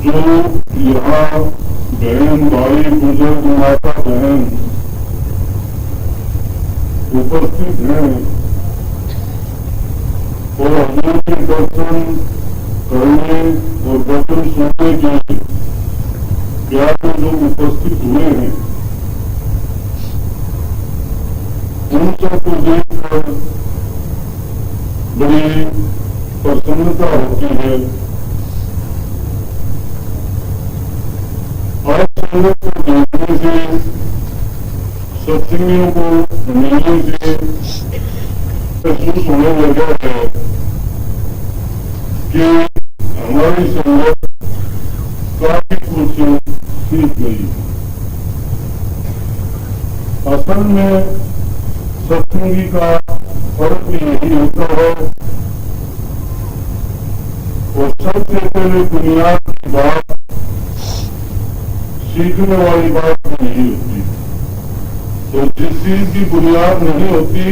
जो यहाँ बहन भाई बुजुर्ग माता बहन उपस्थित हैं और हजूर के दर्शन करने और वचन सुनने के प्यारे जो उपस्थित हुए हैं, उन सबको देखकर बड़ी प्रसन्नता होती है। आज संगत को देखने से, सत्संगियों को मिलने से महसूस होने लगा है कि हमारी संगत काफी कुछ सीख गई। असल में सत्संगी का फर्क यही होता है, और सबसे पहले बुनियाद की बात सीखने वाली बात नहीं होती। तो जिस चीज की बुनियाद नहीं होती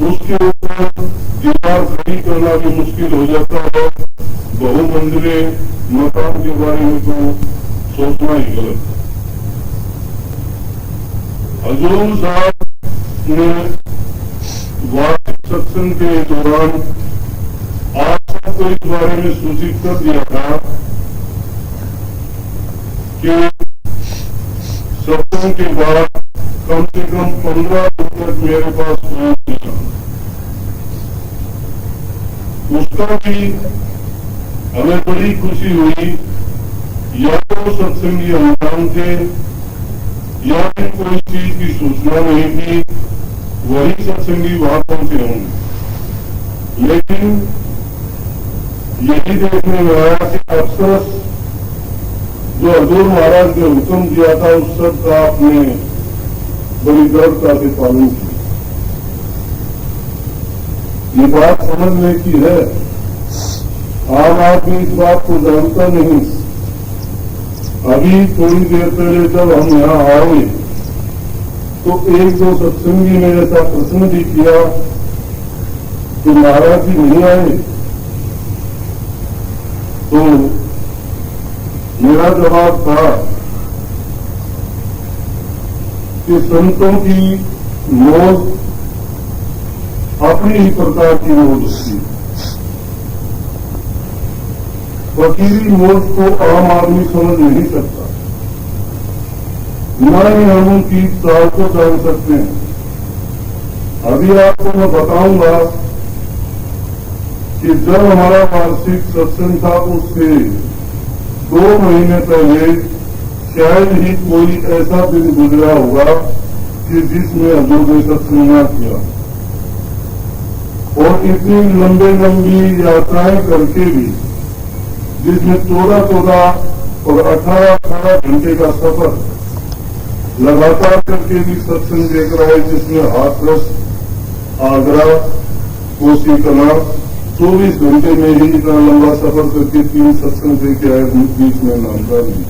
उसके ऊपर दीवार खड़ी करना भी मुश्किल हो जाता है। बहुमंजिले मकान के बारे में तो सोचना ही गलत है। हजूर साहब ने वार्षिक सत्संग के दौरान आप सबको इस बारे में सूचित कर दिया था कि सत्संग के बाद कम से कम 15 दिन तक मेरे पास फोन था। उसका भी हमें बड़ी खुशी हुई। या तो सत्संगी अनजान थे या फिर कोई चीज की सूचना नहीं थी, वही सत्संगी वहां पहुंचे होंगे। लेकिन यही देखने में आया कि अफसोस जो हजूर महाराज ने हुक्म दिया था उस सब का आपने बड़ी दृढ़ता से पालन किया। ये बात समझने की है। आम आदमी इस बात को जानता नहीं। अभी थोड़ी देर पहले जब हम यहाँ आए तो एक दो सत्संगी ने ऐसा प्रश्न भी किया कि महाराज जी नहीं आए, तो मेरा जवाब था कि संतों की मौज अपनी ही प्रकार की मौज होती है। फकीरी मौज को आम आदमी समझ नहीं सकता, न ही हम उनकी चाल को जान सकते हैं। अभी आपको मैं बताऊंगा कि जब हमारा वार्षिक सत्संग था उससे 2 महीने पहले शायद ही कोई ऐसा दिन गुजरा होगा कि जिसमें हजूर ने सत्संग न किया। और इतनी लंबी लंबी यात्राएं करके भी, जिसमें 14-14 और 18-18 घंटे का सफर लगातार करके भी सत्संग देख रहा है, जिसमें हाथरस, आगरा, कोसी कला 24 घंटे में ही इतना लंबा सफर करके 3 सत्संग देखे आए। बीच में नामदार नहीं।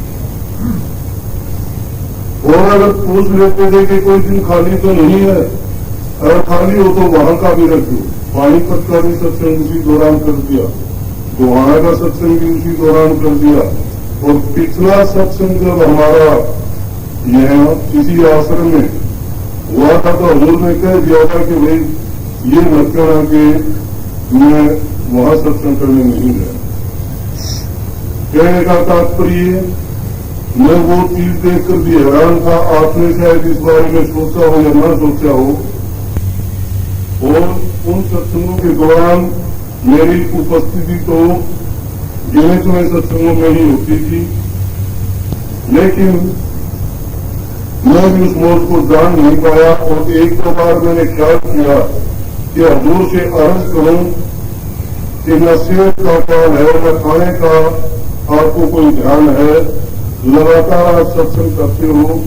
और अगर पूछ लेते थे कि कोई दिन खाली तो नहीं है, अगर खाली हो तो वहां का भी रख दो। पानीपत का भी सत्संग उसी दौरान कर दिया, गोहाना का सत्संग भी उसी दौरान कर दिया। और पिछला सत्संग जब हमारा यह इसी आश्रम में हुआ था तो हजूर ने कह दिया था कि भाई ये मत कहना कि मैं वहां सत्संग करने नहीं गया। कहने का तात्पर्य मैं वो चीज देखकर भी हैरान था। आपने शायद इस बारे में सोचा हो या न सोचा हो। और उन सत्संगों के दौरान मेरी उपस्थिति तो गिने चुने सत्संगों में ही होती थी, लेकिन मैं भी उस मौज को जान नहीं पाया। और 1-2 बार मैंने ख्याल किया कि हजूर से अर्ज करूं कि न सेहत का ख्याल है न खाने का आपको कोई ध्यान है, लगातार आप सत्संग करते हो,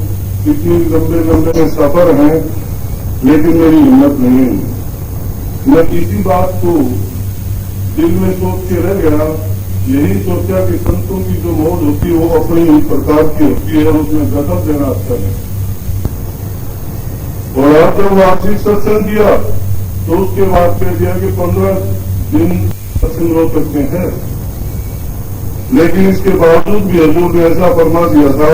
इतनी लंबे लंबे सफर हैं, लेकिन मेरी हिम्मत नहीं हुई। मैं इसी बात को दिल में सोच के रह गया। यही सोचा कि संतों की जो मौज होती है वो अपनी ही प्रकार की होती है, उसमें गजब देना अच्छा है। और आप जब वार्षिक सत्संग किया तो उसके बाद कह दिया कि 15 दिन सत्संग हो सकते हैं। लेकिन इसके बावजूद भी हजूर ने ऐसा फरमा दिया था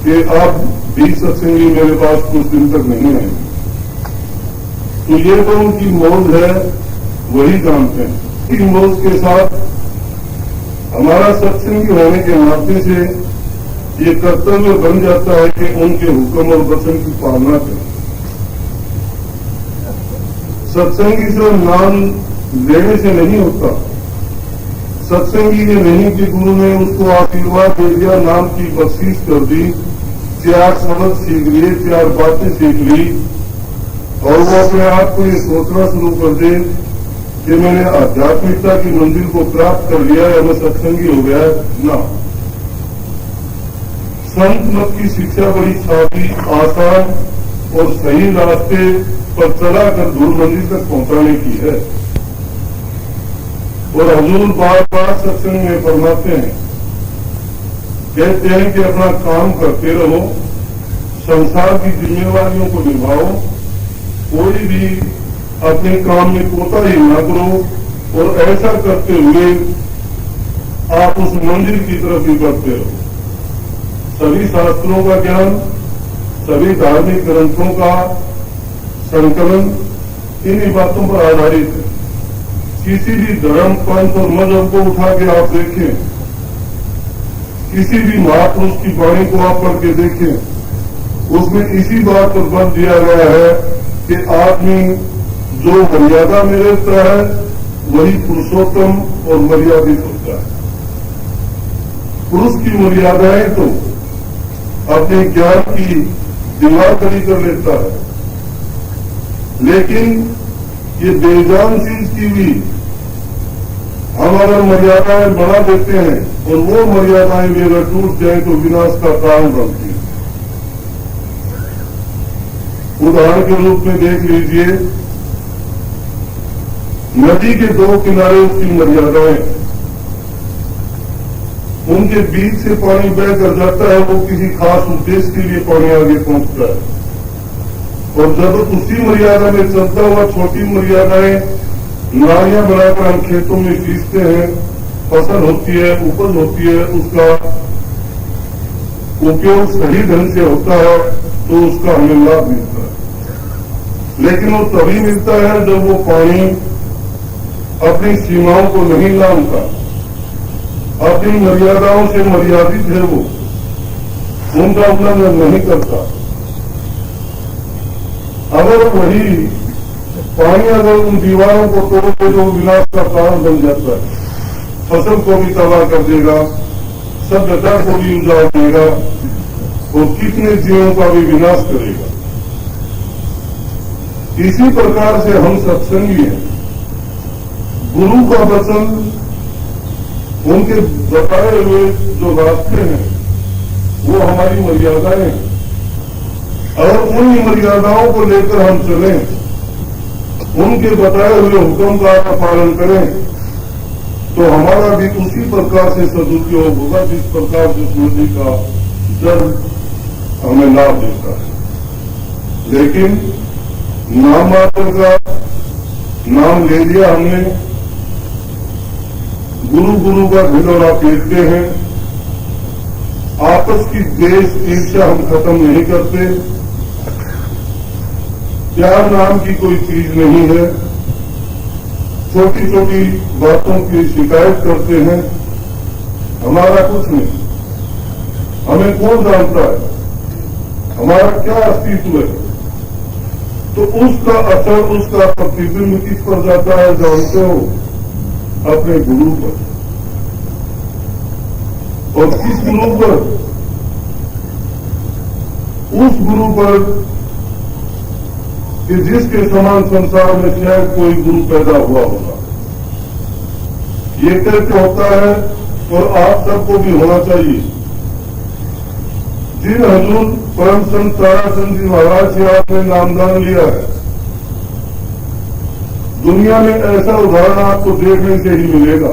कि आप भी सत्संगी मेरे पास कुछ दिन तक नहीं आएंगे। तो ये तो उनकी मौज है, वही जानते हैं। इस मौज के साथ हमारा सत्संगी होने के नाते से ये कर्तव्य बन जाता है कि उनके हुक्म और वचन की पालना करें। सत्संगी से नाम लेने से नहीं होता। सत्संगी ये नहीं कि गुरु ने उसको आशीर्वाद दे दिया, नाम की बख्शीश कर दी, 4 शब्द सीख लिए, 4 बातें सीख ली और वो अपने आप को ये सोचना शुरू कर दे कि मैंने आध्यात्मिकता की मंजिल को प्राप्त कर लिया या मैं सत्संगी हो गया। ना, संत मत की शिक्षा बड़ी सादी, आसान और सही रास्ते पर चलाकर धूल मंजिल तक पहुंचाने की है। और हजूर बार बार सत्संग में फरमाते हैं, कहते हैं कि अपना काम करते रहो, संसार की जिम्मेवारियों को निभाओ, कोई भी अपने काम में कोताही न करो और ऐसा करते हुए आप उस मंजिल की तरफ ही बढ़ते रहो। सभी शास्त्रों का ज्ञान, सभी धार्मिक ग्रंथों का संकलन इन्हीं बातों पर आधारित है। किसी भी धर्म, पंथ और मजहब को उठा के आप देखें, किसी भी महापुरुष की वाणी को आप पढ़ के देखें, उसमें इसी बात पर बल दिया गया है कि आदमी जो मर्यादा में रहता है वही पुरुषोत्तम और मर्यादित होता है। पुरुष की मर्यादाएं तो अपने ज्ञान की दीवार खड़ी कर लेता है, लेकिन ये बेजान चीज की भी हम अगर मर्यादाएं बढ़ा देते हैं और वो मर्यादाएं भी अगर टूट जाए तो विनाश का कारण बनती है। उदाहरण के रूप में देख लीजिए, नदी के 2 किनारे उसकी मर्यादाएं, उनके बीच से पानी बहकर जाता है, वो किसी खास उद्देश्य के लिए पानी आगे पहुंचता है। और जब उसी मर्यादा में चलता हुआ छोटी मर्यादाएं नालियां बनाकर हम खेतों में सींचते हैं, फसल होती है, उपज होती है, उसका उपयोग सही ढंग से होता है तो उसका हमें लाभ मिलता है। लेकिन वो तभी मिलता है जब वो पानी अपनी सीमाओं को नहीं लांघता, अपनी मर्यादाओं से मर्यादित है, वो उनका उल्लंघन नहीं करता। अगर वही पानी अगर उन दीवारों को तोड़ दे तो विनाश का कारण बन जाता है, फसल को भी तबाह कर देगा, सभ्यता को भी उजाड़ देगा और कितने जीवों का भी विनाश करेगा। इसी प्रकार से हम सत्संगी हैं। गुरु का वचन, उनके बताए हुए जो रास्ते हैं वो हमारी मर्यादाएं हैं। अगर उन मर्यादाओं को लेकर हम चलें, उनके बताए हुए हुक्म का पालन करें, तो हमारा भी उसी प्रकार से सदुपयोग होगा जिस प्रकार से सूर्य का जल हमें लाभ देता है। लेकिन नाम मात्र का नाम ले लिया हमने, गुरु गुरु का ढिंढोरा पीटते हैं, आपस की द्वेष ईर्ष्या हम खत्म नहीं करते, प्यार नाम की कोई चीज नहीं है, छोटी छोटी बातों की शिकायत करते हैं, हमारा कुछ नहीं। हमें कौन जानता है हमारा क्या अस्तित्व है? तो उसका असर, उसका प्रतिबिंब किस पर जाता है जानते हो? अपने गुरु पर। और किस गुरु पर? उस गुरु पर कि जिसके समान संसार में शायद कोई गुरु पैदा हुआ होगा। ये कैसे होता है और आप सबको भी होना चाहिए। जिन हजूर परम संत ताराचंद जी महाराज से आपने नामदान लिया है, दुनिया में ऐसा उदाहरण आपको देखने से ही मिलेगा,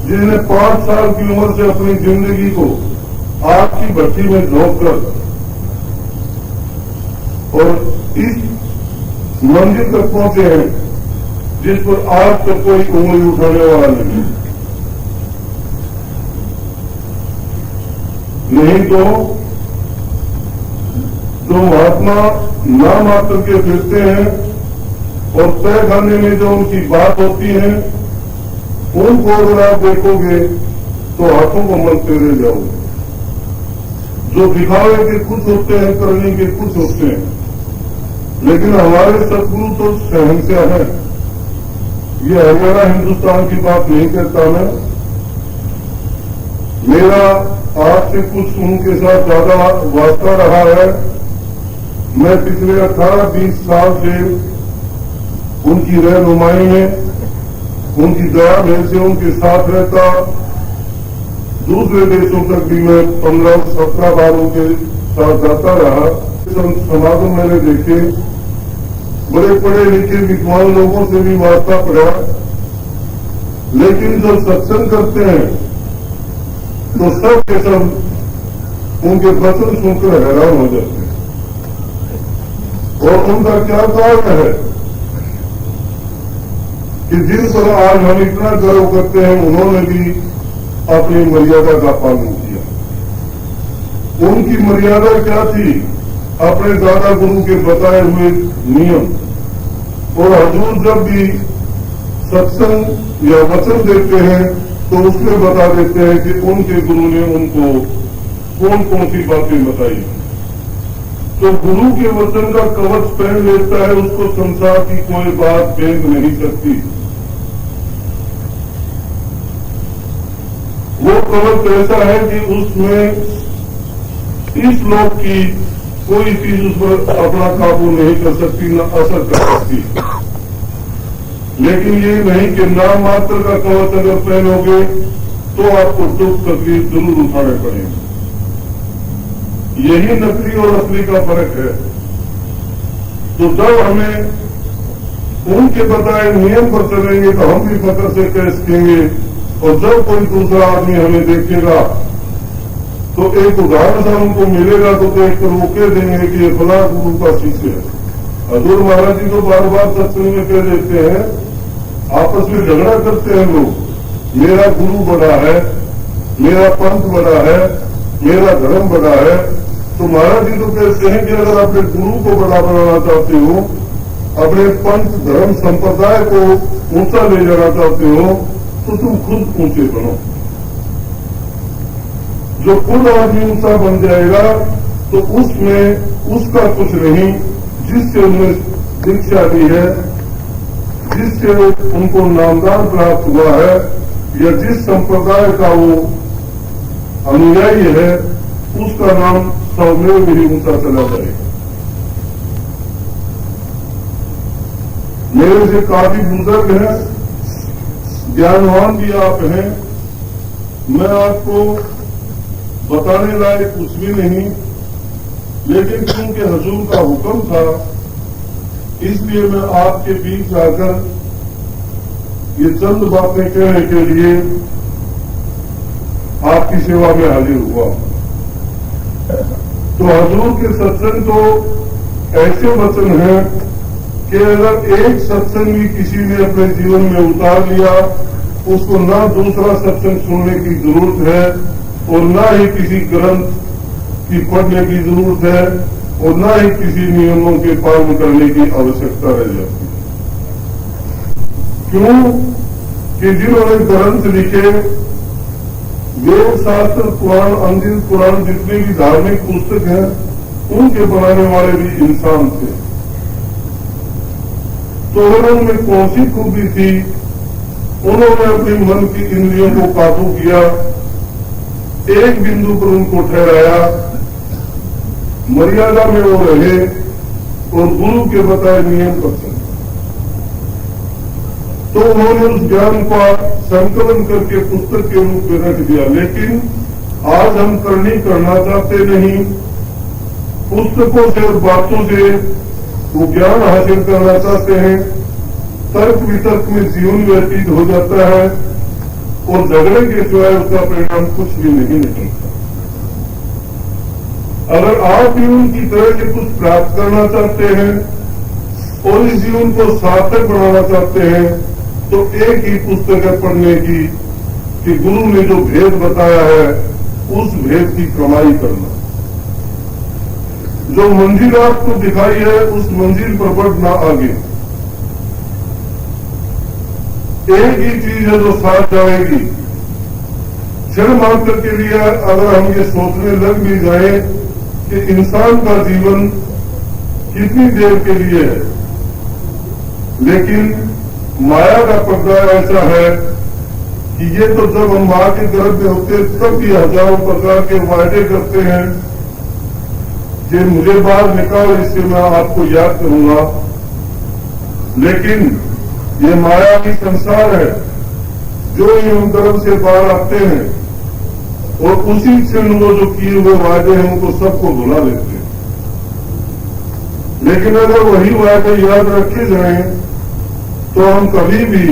जिसने 5 साल की उम्र से अपनी जिंदगी को आग की भट्टी में झोंक कर और इस मंजिल तक पहुंचे हैं जिस पर आज तक कोई उंगली उठाने वाला नहीं। नहीं तो जो महात्मा नाम आकर के फिरते हैं और तय खाने में जो उनकी बात होती है उनको अगर आप देखोगे तो हाथों को मलते रह जाओगे। जो दिखावे के कुछ होते हैं, करने के कुछ होते हैं, लेकिन हमारे सदगुरु तो शहंशाह हैं। ये हरियाणा हिंदुस्तान की बात नहीं कहता मैं। मेरा आज से कुछ उनके साथ ज्यादा वास्ता रहा है। मैं पिछले 18-20 साल से उनकी रहनुमाई में, उनकी दया में से उनके साथ रहता। दूसरे देशों तक भी मैं 15-17 बार उनके साथ जाता रहा। समागम मैंने देखे, बड़े पढ़े लिखे विद्वान लोगों से भी वास्ता पड़ा, लेकिन जब सत्संग करते हैं तो सब के सब उनके वचन सुनकर हैरान हो जाते हैं। और उनका क्या कारण है कि जिन पर आज हम इतना गर्व करते हैं, उन्होंने भी अपनी मर्यादा का पालन किया। उनकी मर्यादा क्या थी? अपने दादा गुरु के बताए हुए नियम। और हजूर जब भी सत्संग या वचन देते हैं तो उसमें बता देते हैं कि उनके गुरु ने उनको कौन कौन सी बातें बताई। तो गुरु के वचन का कवच पहन लेता है, उसको संसार की कोई बात भेद नहीं सकती। वो कवच ऐसा है कि उसमें इस लोक की कोई चीज उस पर अपना काबू नहीं कर सकती, न असर कर सकती। लेकिन ये नहीं कि नाम मात्र का कवच अगर पहनोगे तो आपको दुख तकलीफ जरूर उठाने पड़ेंगे। यही नकली और असली का फर्क है। तो जब हमें उनके बताए नियम पर चलेंगे तो हम भी फकर से कह सकेंगे। और जब कोई दूसरा आदमी हमें देखेगा तो एक उदाहरण सा उनको मिलेगा तो देख कर वो कह देंगे कि ये फला गुरु का शिष्य है। हजूर महाराज जी तो बार बार सत्संग में कह देते हैं, आपस में झगड़ा करते हैं लोग, मेरा गुरु बड़ा है, मेरा पंथ बड़ा है, मेरा धर्म बड़ा है। तो महाराज जी तो कहते हैं कि अगर अपने गुरु को बड़ा बनाना चाहते हो, अपने पंथ धर्म संप्रदाय को ऊंचा ले जाना चाहते हो, तो तुम खुद ऊंचे बनो। जो खुद आदमी ऊंचा बन जाएगा तो उसमें उसका कुछ नहीं, जिससे उन्हें दीक्षा दी है, जिससे उनको नामदान प्राप्त हुआ है, या जिस संप्रदाय का वो अनुयायी है, उसका नाम स्वमेव भी ऊंचा चला जाएगा। मेरे से काफी बुजुर्ग हैं, ज्ञानवान भी आप हैं। मैं आपको बताने लायक कुछ भी नहीं, लेकिन क्योंकि हजूर का हुक्म था इसलिए मैं आपके बीच आकर ये चंद बातें कहने के लिए आपकी सेवा में हाजिर हुआ। तो हजूर के सत्संग तो ऐसे वचन हैं कि अगर एक सत्संग भी किसी ने अपने जीवन में उतार लिया, उसको ना दूसरा सत्संग सुनने की जरूरत है और ना ही किसी ग्रंथ की पढ़ने की जरूरत है और ना ही किसी नियमों के पालन करने की आवश्यकता रह जाती है। क्यों कि जिन्होंने ग्रंथ लिखे, वेद शास्त्र पुराण, अंजिल पुराण, जितने भी धार्मिक पुस्तक हैं, उनके बनाने वाले भी इंसान थे। तो उनमें कौन सी खूबी थी? उन्होंने अपने मन की इंद्रियों को काबू किया, एक बिंदु पर उनको ठहराया, मर्यादा में वो रहे और गुरु के बताए नियम पर चले। तो उन्होंने उस ज्ञान का संकलन करके पुस्तक के रूप में रख दिया। लेकिन आज हम करनी करना चाहते नहीं, पुस्तकों से और बातों से वो ज्ञान हासिल करना चाहते हैं। तर्क वितर्क में जीवन व्यतीत हो जाता है और झगड़े के सिवाय उसका परिणाम कुछ भी नहीं निकलता। अगर आप भी उनकी तरह से कुछ प्राप्त करना चाहते हैं और इस जीवन को सार्थक बनाना चाहते हैं तो एक ही पुस्तक है पढ़ने की कि गुरु ने जो भेद बताया है उस भेद की कमाई करना। जो मंजिल आपको दिखाई है उस मंजिल पर बढ़ना आगे। एक ही चीज है जो साथ जाएगी। क्षण मात्र के लिए अगर हम ये सोचने लग भी जाए कि इंसान का जीवन कितनी देर के लिए है, लेकिन माया का पर्दा ऐसा है कि ये तो जब हम मां के गर्भ में होते तब भी हजारों प्रकार के वायदे करते हैं कि मुझे बाहर निकाल, इससे मैं आपको याद करूंगा। लेकिन ये माया की संसार है, जो इन गर्भ से बाहर आते हैं और उसी क्षण वो जो किए हुए वायदे हैं उनको सबको भुला देते हैं। लेकिन अगर वही वायदे याद रखे जाएं तो हम कभी भी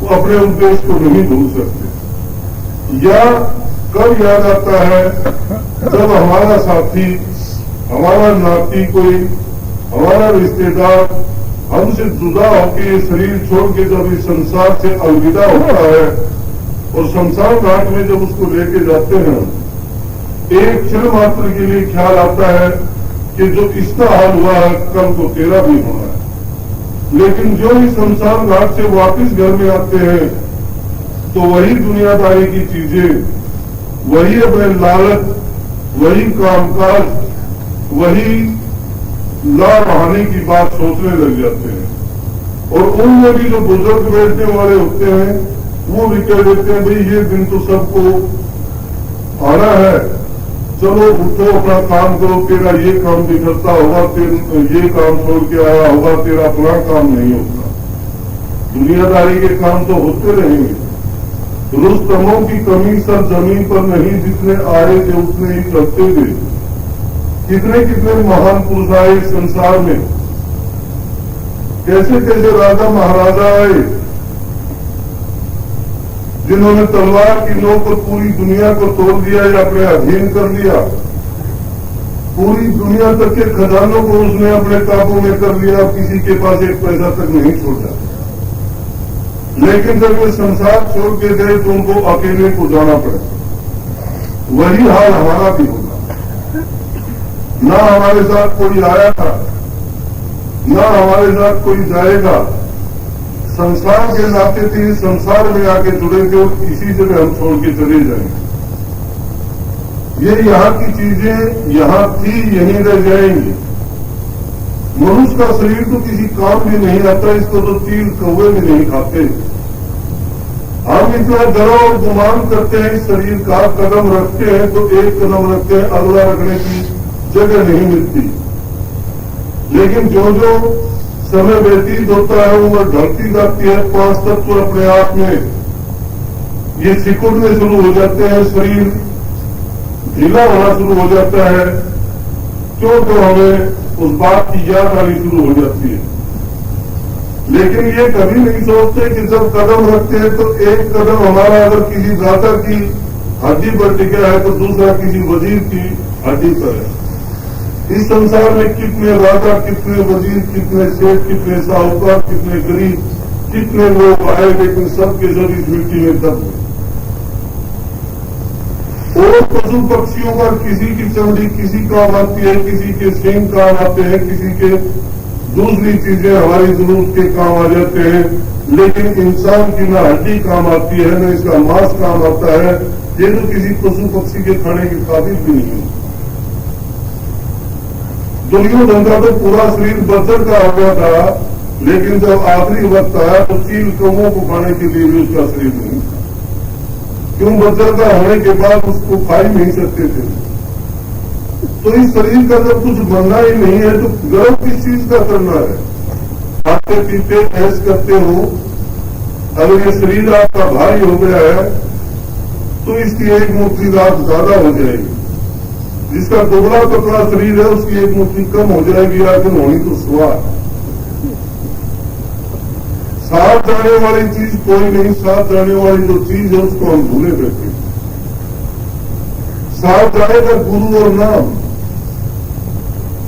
अपने उद्देश्य को नहीं भूल सकते। या कब याद आता है जब हमारा साथी, हमारा नाती, कोई हमारा रिश्तेदार हमसे जुदा होकर ये शरीर छोड़ के जब इस संसार से अलविदा होता है और शमशान घाट में जब उसको लेके जाते हैं, एक क्षण मात्र के लिए ख्याल आता है कि जो इसका हाल हुआ है कल को तेरा भी होना है। लेकिन जो इस शमशान घाट से वापस घर में आते हैं तो वही दुनियादारी की चीजें, वही अपने लालच, वही कामकाज, वही लाभहानि की बात सोचने लग जाते हैं। और उनमें भी जो बुजुर्ग बैठने वाले होते हैं वो भी कह देते हैं भाई ये दिन तो सबको आना है, चलो उठो अपना काम करो, तेरा ये काम बिगड़ता होगा, ये काम छोड़ के आया होगा, तेरा अपना काम नहीं होगा। दुनियादारी के काम तो होते रहेंगे। रुस्तमों की कमी सर जमीन पर नहीं, जितने आए थे उतने ही करते थे। कितने कितने महान पुरुष आए संसार में, कैसे कैसे राजा महाराजा आए जिन्होंने तलवार की नोक पर पूरी दुनिया को तोड़ दिया या अपने अधीन कर लिया। पूरी दुनिया तक के खजानों को उसने अपने काबू में कर लिया, किसी के पास एक पैसा तक नहीं छोड़ा। लेकिन जब वे संसार छोड़ के गए तो उनको अकेले को जाना पड़ा। वही हाल हमारा भी होगा। ना हमारे साथ कोई आया था, ना हमारे साथ कोई जाएगा। संसार के नाते थे, संसार में आके जुड़े थे और इसी जगह हम छोड़ के चले जाएंगे। ये यहाँ की चीजें यहाँ थी, यहीं रह जाएंगी। मनुष्य का शरीर तो किसी काम भी नहीं आता, इसको तो तीर कौवे भी नहीं खाते। हम इतना डर और गुमान करते हैं इस शरीर का, कदम रखते हैं तो एक कदम रखते हैं, अगला रखने की जगह नहीं मिलती। लेकिन जो जो समय व्यतीत होता है उम्र ढलती जाती है, 5 तत्व अपने आप में ये सिकुड़ने शुरू हो जाते हैं, शरीर ढीला होना शुरू हो जाता है, क्यों तो हमें उस बात की याद आनी शुरू हो जाती है। लेकिन ये कभी नहीं सोचते कि जब कदम रखते हैं तो एक कदम हमारा अगर किसी दाता की हड्डी पर टिका है तो दूसरा किसी वजीर की हड्डी पर है। इस संसार में कितने राजा, कितने वजीर, कितने सेठ, कितने साहूकार, कितने गरीब, कितने लोग आए, लेकिन सबके सब इस मिट्टी में दब गए। और पशु पक्षियों का किसी की चमड़ी किसी काम आती है, किसी के सींग काम आते हैं, किसी के दूसरी चीजें हमारी जरूरत के काम आ जाते हैं। लेकिन इंसान की ना हड्डी काम आती है, न इसका मांस काम आता है। ये तो किसी पशु पक्षी के खाने के काबिल भी नहीं है। दुर्योधन का तो पूरा शरीर बज्र का हो गया था, लेकिन जब आखिरी वक्त आया तो चील कौवों को खाने के लिए भी उसका शरीर नहीं था। क्यों? वज्र का होने के बाद उसको खा ही नहीं सकते थे। तो इस शरीर का जब कुछ बनना ही नहीं है तो गर्व किस चीज का करना है? खाते पीते ऐश करते हो, अगर ये शरीर आपका भारी हो गया है तो इसकी एक मुट्ठी रात ज्यादा हो जाएगी। जिसका दुबला पतला शरीर है उसकी एक मुट्ठी कम हो जाएगी, आखिर होनी तो स्वाद। साथ जाने वाली चीज कोई नहीं, साथ जाने वाली जो चीज है उसको हम भूले बैठे। साथ जाएगा गुरु और नाम,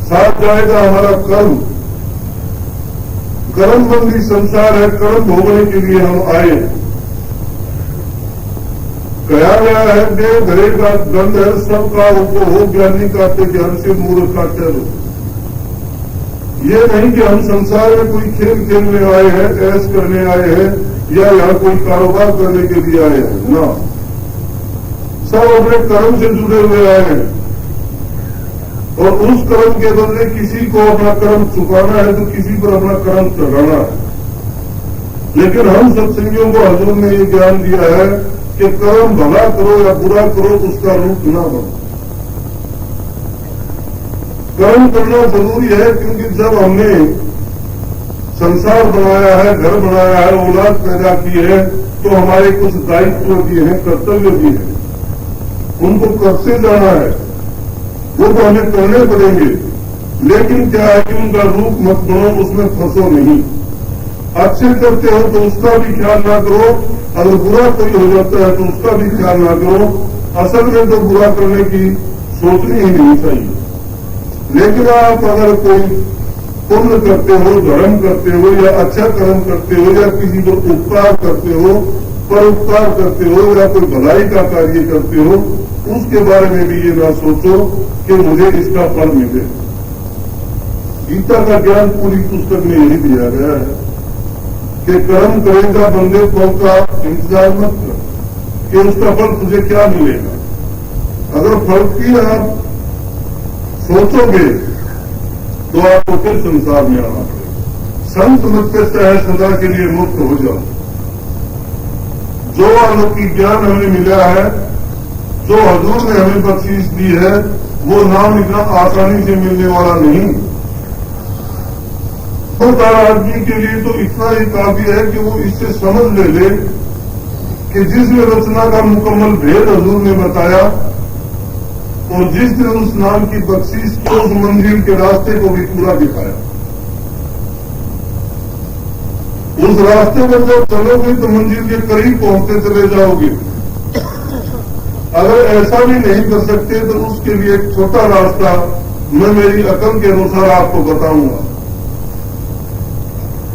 साथ जाएगा हमारा कर्म। कर्मबंदी संसार है, कर्म भोगने के लिए हम आए। कहा गया है देव घरे का गंध है सबका उपभोग ज्ञानी काटे ज्ञान से मूर्ख काटे लो। ये नहीं कि हम संसार में कोई खेल खेलने आए हैं, ऐश करने आए हैं या यहाँ कोई कारोबार करने के लिए आए हैं ना। सब अपने कर्म से जुड़े हुए आए हैं और उस कर्म के बदले किसी को अपना कर्म चुकाना है तो किसी पर अपना कर्म चढ़ाना है। लेकिन हम सत्संगियों को हजूर ने ये ज्ञान दिया है कि कर्म भला करो या बुरा करो उसका रूप ना बनो। कर्म करना जरूरी है क्योंकि जब हमने संसार बनाया है, घर बनाया है, औलाद पैदा की है तो हमारे कुछ दायित्व भी हैं, कर्तव्य भी हैं, उनको करते जाना है, वो तो हमें करने पड़ेंगे। लेकिन क्या है कि उनका रूप मत बनो, उसमें फंसो नहीं। अच्छे करते हो तो उसका भी ख्याल ना करो, अगर बुरा कोई हो जाता है तो उसका भी ख्याल ना करो। असल में तो बुरा करने की सोचनी ही नहीं चाहिए। लेकिन आप अगर कोई पुण्य करते हो, धर्म करते हो या अच्छा कर्म करते हो या किसी को उपकार करते हो, परोपकार करते हो या कोई भलाई का कार्य करते हो, उसके बारे में भी ये ना सोचो कि मुझे इसका फल मिले। गीता का ज्ञान पूरी पुस्तक में यही दिया गया है कि कर्म करेगा बंदे फल का इंतजार मत कर कि उसका फल तुझे क्या मिलेगा। अगर फल की आप सोचोगे तो आपको फिर संसार में आना पड़ेगा। संत मुझसे है सदा के लिए मुक्त हो जाओ। जो अलौकिक ज्ञान हमें मिला है, जो हजूर ने हमें बख्शीश दी है, वो नाम इतना आसानी से मिलने वाला नहीं। हर आदमी के लिए तो इतना ही काफी है कि वो इससे समझ ले कि जिस रचना का मुकम्मल भेद हजूर ने बताया और जिसने उस नाम की बख्शीश को उस मंजिल के रास्ते को भी पूरा दिखाया, उस रास्ते पर जब चलोगे तो मंजिल के करीब पहुंचते चले जाओगे। अगर ऐसा भी नहीं कर सकते तो उसके लिए एक छोटा रास्ता मैं मेरी अकल के अनुसार आपको बताऊंगा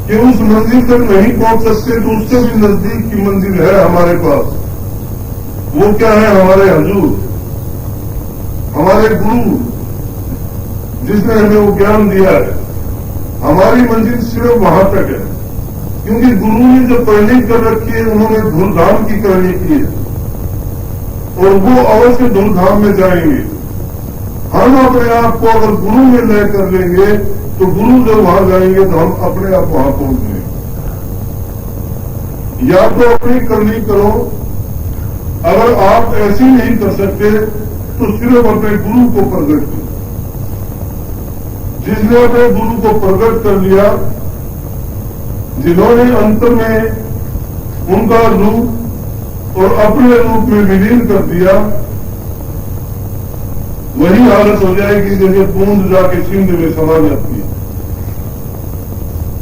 कि उस मंजिल तक नहीं पहुंच सकते तो उससे भी नजदीक की मंजिल है हमारे पास। वो क्या है? हमारे हजूर, हमारे गुरु, जिसने हमें वो ज्ञान दिया है। हमारी मंजिल सिर्फ वहां तक है क्योंकि गुरु ने जो करनी कर रखी है उन्होंने धूमधाम की करनी की है और वो अवश्य धूमधाम में जाएंगे। हम अपने आप को अगर गुरु में लय कर लेंगे तो गुरु जब वहां जाएंगे तो हम अपने आप वहां पहुंच जाएंगे। या तो अपनी करनी करो, अगर आप ऐसी नहीं कर सकते तो सिर्फ अपने गुरु को प्रकट करो। जिसने अपने गुरु को प्रकट कर लिया, जिन्होंने अंतर में उनका रूप और अपने रूप में विलीन कर दिया, वही हालत हो जाएगी जैसे बूंद जाके सिंध में समा जाती है।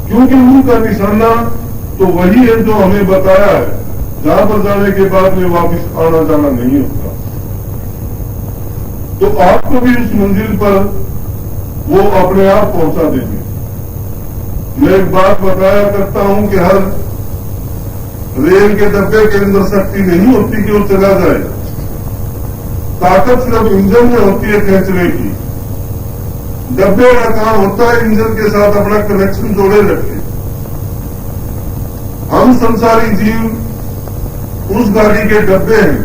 क्योंकि उनका निशाना तो वही है जो हमें बताया है, जहां पर जाने के बाद में वापस आना जाना नहीं होता। तो आपको भी उस मंजिल पर वो अपने आप पहुंचा देंगे। मैं एक बात बताया करता हूं कि हर रेल के डब्बे के अंदर शक्ति नहीं होती कि वो चला जाए। ताकत सिर्फ इंजन में होती है खींचने की। डब्बे का काम होता है इंजन के साथ अपना कनेक्शन जोड़े रखे। हम संसारी जीव उस गाड़ी के डब्बे हैं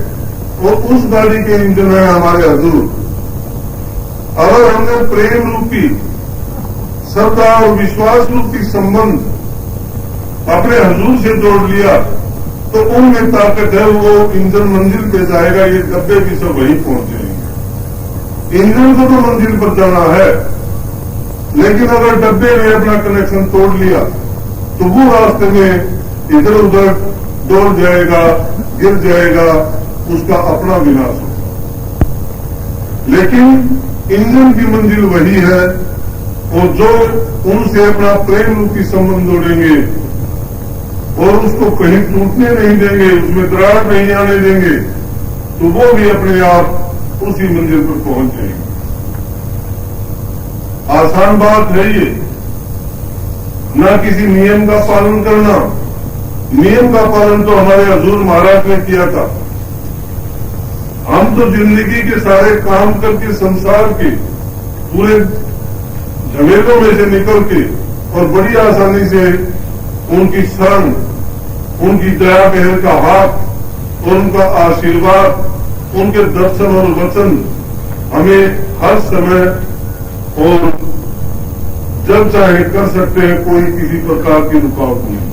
और उस गाड़ी के इंजन है हमारे हजूर। अगर हमने प्रेम रूपी, श्रद्धा और विश्वास रूपी संबंध अपने हजूर से जोड़ लिया तो उनमें ताकत है, वो इंजन मंजिल पे जाएगा, ये डब्बे भी सब वहीं पहुंच जाएंगे। इंजन को तो मंजिल पर जाना है, लेकिन अगर डब्बे ने अपना कनेक्शन तोड़ लिया तो वो रास्ते में इधर उधर दौड़ जाएगा, गिर जाएगा, उसका अपना विनाश होगा। लेकिन इंजन की मंजिल वही है और जो उनसे अपना प्रेम रूपी संबंध जोड़ेंगे और उसको कहीं टूटने नहीं देंगे, उसमें दरार नहीं आने देंगे, तो वो भी अपने आप उसी मंजिल पर पहुंच जाएंगे। आसान बात है ये, न किसी नियम का पालन करना। नियम का पालन तो हमारे हजूर महाराज ने किया था। हम तो जिंदगी के सारे काम करके संसार के पूरे झमेलों में से निकल के और बड़ी आसानी से उनकी शरण, उनकी दया बहर का हाथ और उनका आशीर्वाद, उनके दर्शन और वचन हमें हर समय और जब चाहे कर सकते हैं। कोई किसी प्रकार की रुकावट नहीं।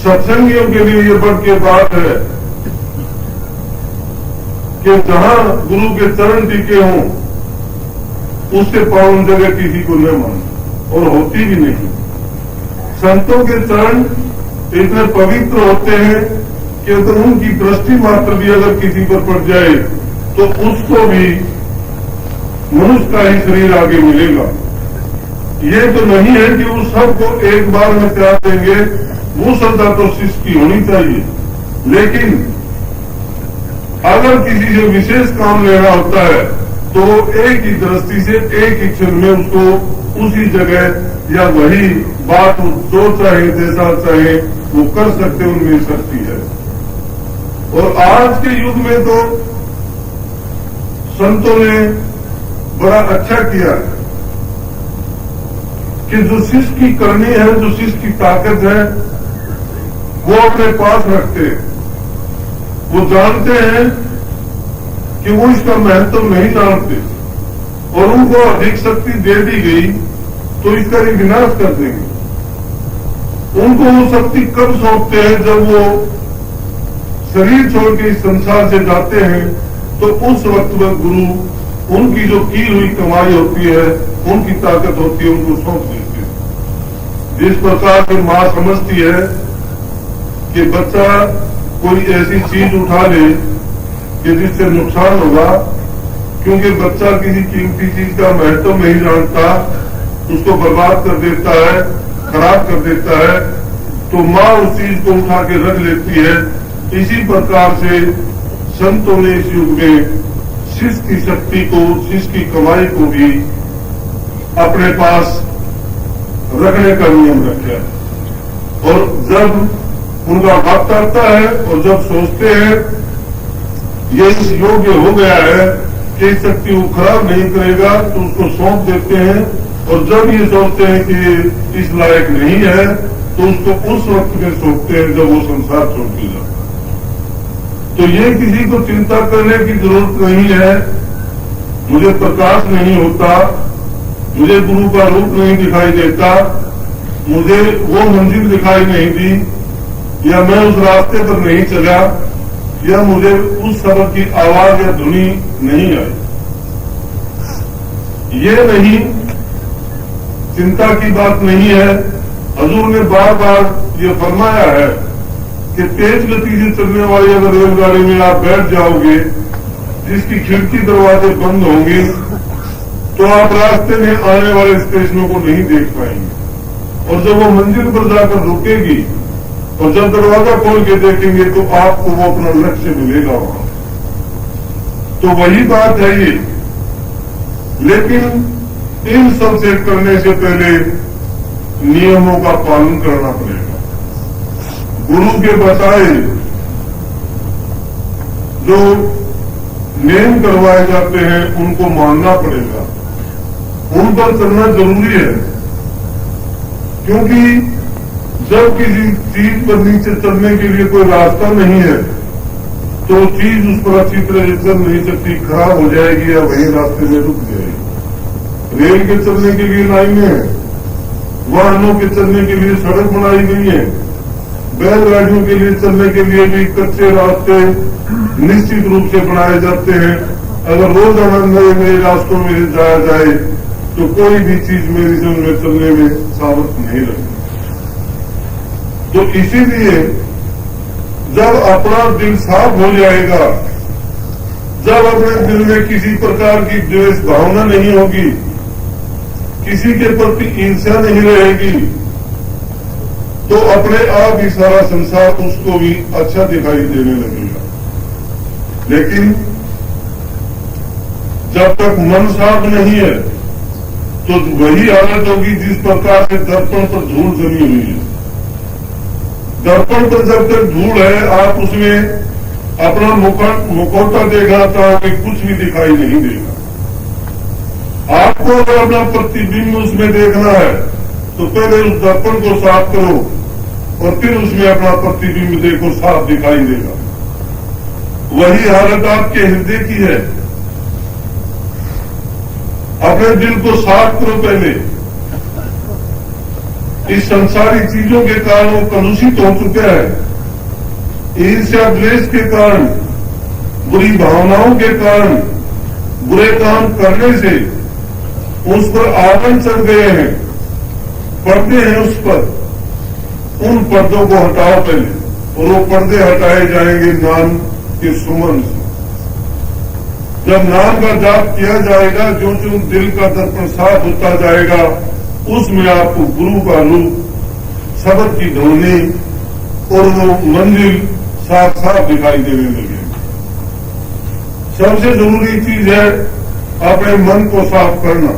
सत्संगियों के लिए ये बढ़ के बात है कि जहां गुरु के चरण टिके हों उससे पावन जगह किसी को न मानो, और होती भी नहीं। संतों के चरण इतने पवित्र होते हैं कि अगर उनकी दृष्टि मात्र भी अगर किसी पर पड़ जाए तो उसको भी मनुष्य का ही शरीर आगे मिलेगा। ये तो नहीं है कि उस सबको एक बार में त्याग देंगे, वो श्रद्धा तो शिष्य की होनी चाहिए। लेकिन अगर किसी से विशेष काम लेना होता है तो एक ही दृष्टि से एक ही क्षण में उसको उसी जगह या वही बात जो चाहे जैसा चाहे वो कर सकते, उनमें शक्ति है। और आज के युग में तो संतों ने बड़ा अच्छा किया कि जो शिष्य की करनी है, जो शिष्य की ताकत है, वो अपने पास रखते हैं। वो जानते हैं कि वो इसका महत्व नहीं जानते और उनको अधिक शक्ति दे दी गई तो इसका ये विनाश कर देंगे। उनको वो शक्ति कब सौंपते हैं? जब वो शरीर छोड़ के इस संसार से जाते हैं तो उस वक्त में गुरु उनकी जो की हुई कमाई होती है, उनकी ताकत होती है, उनको सौंप देते हैं। जिस प्रकार से मां समझती है कि बच्चा कोई ऐसी चीज उठा ले कि जिससे नुकसान होगा, क्योंकि बच्चा किसी कीमती चीज का महत्व नहीं जानता, उसको बर्बाद कर देता है, खराब कर देता है, तो मां उस चीज को उठा के रख लेती है। इसी प्रकार से संतों ने इस युग में शिष्य की शक्ति को, शिष्य की कमाई को भी अपने पास रखने का नियम रखा है। और जब उनका वक्त आता है और जब सोचते हैं ये इस योग्य हो गया है कि इस शक्ति को खराब नहीं करेगा, तो उसको सौंप देते हैं। और जब ये सोचते हैं कि इस लायक नहीं है तो उसको उस वक्त में सौंपते हैं जब वो संसार छोड़ के जाता। तो ये किसी को चिंता करने की जरूरत नहीं है। मुझे प्रकाश नहीं होता, मुझे गुरु का रूप नहीं दिखाई देता, मुझे वो मंजिल दिखाई नहीं दी, या मैं उस रास्ते पर नहीं चला, या मुझे उस शब्द की आवाज या ध्वनि नहीं आई। ये नहीं, चिंता की बात नहीं है। हजूर ने बार बार ये फरमाया है कि तेज गति से चलने वाली अगर रेलगाड़ी में आप बैठ जाओगे, जिसकी खिड़की दरवाजे बंद होंगे, तो आप रास्ते में आने वाले स्टेशनों को नहीं देख पाएंगे। और जब वो मंजिल पर जाकर रुकेगी और जब दरवाजा खोल के देखेंगे तो आपको वो अपना लक्ष्य मिलेगा वहां। तो वही बात है ये। लेकिन इन सब से करने से पहले नियमों का पालन करना पड़ेगा। गुरु के बताए जो नियम करवाए जाते हैं उनको मानना पड़ेगा, उन पर चलना जरूरी है। क्योंकि जब किसी चीज पर नीचे चलने के लिए कोई रास्ता नहीं है तो चीज उस पर अच्छी तरह से चल नहीं सकती, खराब हो जाएगी या वही रास्ते में रुक जाएगी। रेल के चलने के लिए लाइनें हैं, वाहनों के चलने के लिए सड़क बनाई गई है, बैलगाड़ियों के लिए चलने के लिए भी कच्चे रास्ते निश्चित रूप से बनाए जाते हैं। अगर रोजाना नए नए रास्तों में जाया जाए तो कोई भी चीज मेरी जमीन में चलने में साबित नहीं लगती। तो इसीलिए जब अपना दिल साफ हो जाएगा, जब अपने दिल में किसी प्रकार की द्वेष भावना नहीं होगी, किसी के प्रति ईर्ष्या नहीं रहेगी, तो अपने आप ही सारा संसार उसको भी अच्छा दिखाई देने लगेगा। लेकिन जब तक मन साफ नहीं है तो वही हालत होगी जिस प्रकार से दर्पण पर धूल जमी हुई है। दर्पण पर जब तक धूल है, आप उसमें अपना मुखौटा देखना चाहोगे कुछ भी दिखाई नहीं देगा। आपको अगर अपना प्रतिबिंब उसमें देखना है तो पहले उस दर्पण को साफ करो और फिर उसमें अपना प्रतिबिंब देखो, साफ दिखाई देगा। वही हालत आपके हृदय की है। अपने दिल को साफ करो पहले। इस संसारी चीजों के कारण वो कलुषित हो चुका है। ईर्ष्या द्वेष के कारण, बुरी भावनाओं के कारण, बुरे काम करने से उस पर आवरण चढ़ गए हैं, पर्दे हैं उस पर। उन पर्दों को हटाओ पहले, और वो पर्दे हटाए जाएंगे नाम के सुमन से। जब नाम का जाप किया जाएगा, जो जो दिल का दर्पण साफ होता जाएगा, उसमें आपको गुरु का रूप, शब्द की ध्वनि और वो मंजिल साफ साफ दिखाई देने लगे। सबसे जरूरी चीज है अपने मन को साफ करना।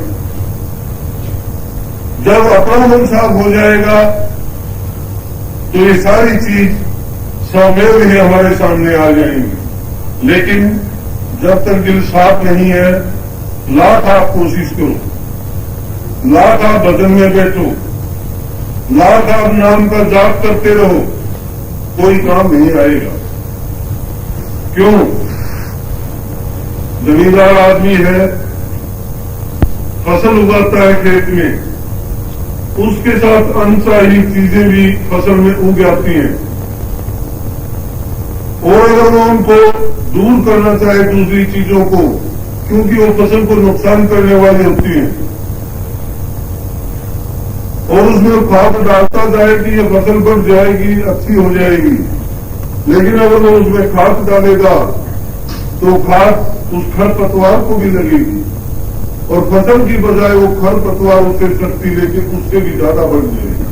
जब अपना मन साफ हो जाएगा तो ये सारी चीज स्वमेव ही हमारे सामने आ जाएंगी। लेकिन जब तक दिल साफ नहीं है, लाख आप कोशिश करो, लाख आप भजन में बैठो, लाख आप नाम का जाप करते रहो, कोई काम नहीं आएगा। क्यों? जमींदार आदमी है, फसल उगाता है खेत में, उसके साथ अनचाही चीजें भी फसल में उग जाती हैं, और अगर वो उनको दूर करना चाहे दूसरी चीजों को, क्योंकि वो फसल को नुकसान करने वाली होती हैं, और उसमें खाद डालता जाए कि ये फसल बढ़ जाएगी, अच्छी हो जाएगी, लेकिन अगर वो उसमें खाद डालेगा तो खाद उस खरपतवार को भी लगेगी, और फसल की बजाय वो खरपतवार उससे शक्ति लेकर उससे भी ज्यादा बढ़ जाएगी।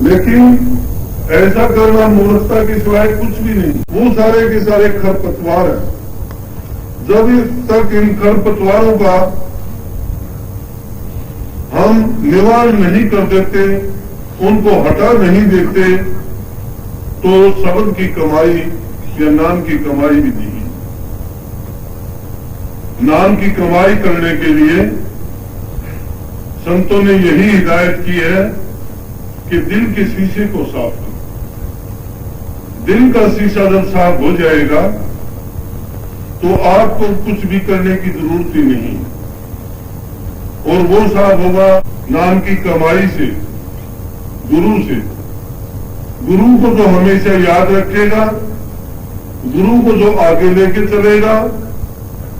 लेकिन ऐसा करना मूर्खता के सिवाय कुछ भी नहीं। वो सारे के सारे खरपतवार हैं। जब तक इन खरपतवारों का हम निवारण नहीं कर देते, उनको हटा नहीं देते, तो शब्द की कमाई या नाम की कमाई भी नहीं। नाम की कमाई करने के लिए संतों ने यही हिदायत की है कि दिल के शीशे को साफ करो। दिल का शीशा जब साफ हो जाएगा तो आपको कुछ भी करने की जरूरत ही नहीं, और वो साफ होगा नाम की कमाई से, गुरु से। गुरु को जो हमेशा याद रखेगा, गुरु को जो आगे लेके चलेगा,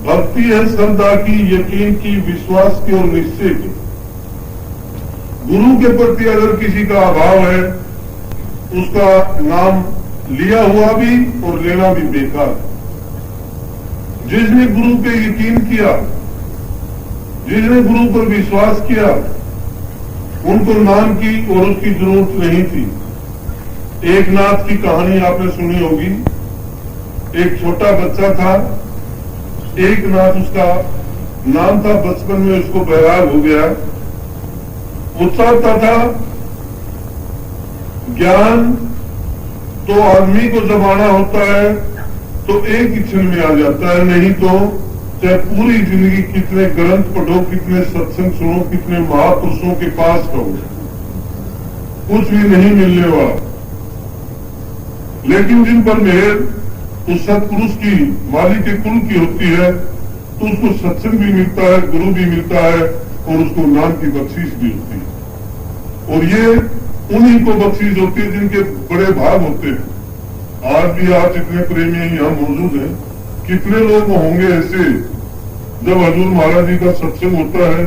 भक्ति है श्रद्धा की, यकीन की, विश्वास की और निश्चय की। गुरु के प्रति अगर किसी का अभाव है, उसका नाम लिया हुआ भी और लेना भी बेकार है। जिसने गुरु पे यकीन किया, जिसने गुरु पर विश्वास किया, उनको नाम की और उसकी जरूरत नहीं थी। एक नाथ की कहानी आपने सुनी होगी। एक छोटा बच्चा था, एक नाथ उसका नाम था। बचपन में उसको बैराग हो गया। वो चाहता था ज्ञान तो आदमी को जमाना होता है तो एक ही क्षण में आ जाता है, नहीं तो चाहे पूरी जिंदगी कितने ग्रंथ पढ़ो, कितने सत्संग सुनो, कितने महापुरुषों के पास रहो, कुछ भी नहीं मिलने वाला। लेकिन जिन पर मेहर उस सत्पुरुष की, मालिक के कुल की होती है, तो उसको सत्संग भी मिलता है, गुरु भी मिलता है, और उसको नाम की बख्शीश भी होती है। और ये उन्हीं को बख्शीश होती है जिनके बड़े भाग होते हैं। आज भी आज इतने प्रेमी यहाँ मौजूद हैं, कितने लोग होंगे ऐसे, जब हजूर महाराज जी का सत्संग होता है,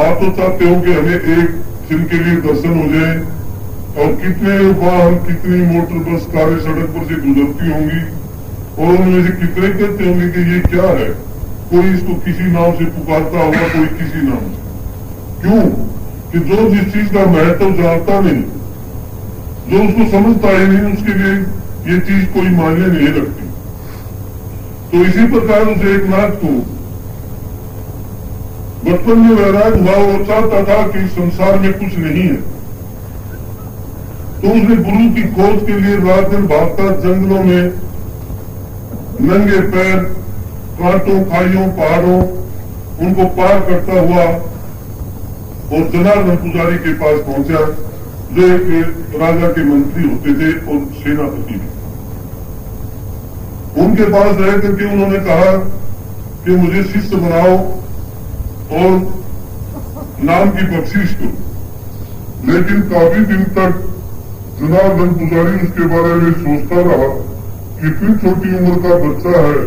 आप तो चाहते हो कि हमें एक दिन के लिए दर्शन हो जाए, और कितने वाहन, कितनी मोटर बस कारें सड़क पर से गुजरती होंगी, और उनमें से कितने कहते होंगे कि ये क्या है, कोई इसको किसी नाम से पुकारता होगा, कोई किसी नाम से। क्यों? कि जो जिस चीज का महत्व जानता नहीं, जो उसको समझता ही नहीं, उसके लिए ये चीज कोई मायने नहीं रखती। तो इसी प्रकार उस एक नाथ को बचपन में वैराग हुआ और चाहता था कि संसार में कुछ नहीं है, तो उसने गुरु की खोज के लिए रात दिन भागता जंगलों में नंगे पैर कांटों खाइयों पहाड़ों उनको पार करता हुआ और जनार्दन पुजारी के पास पहुंचा, जो एक राजा के मंत्री होते थे और सेनापति भी। उनके पास रह करके उन्होंने कहा कि मुझे शिष्य बनाओ और नाम की बख्शीश दो। लेकिन काफी दिन तक जनार्दन पुजारी उसके बारे में सोचता रहा कि इतनी छोटी उम्र का बच्चा है,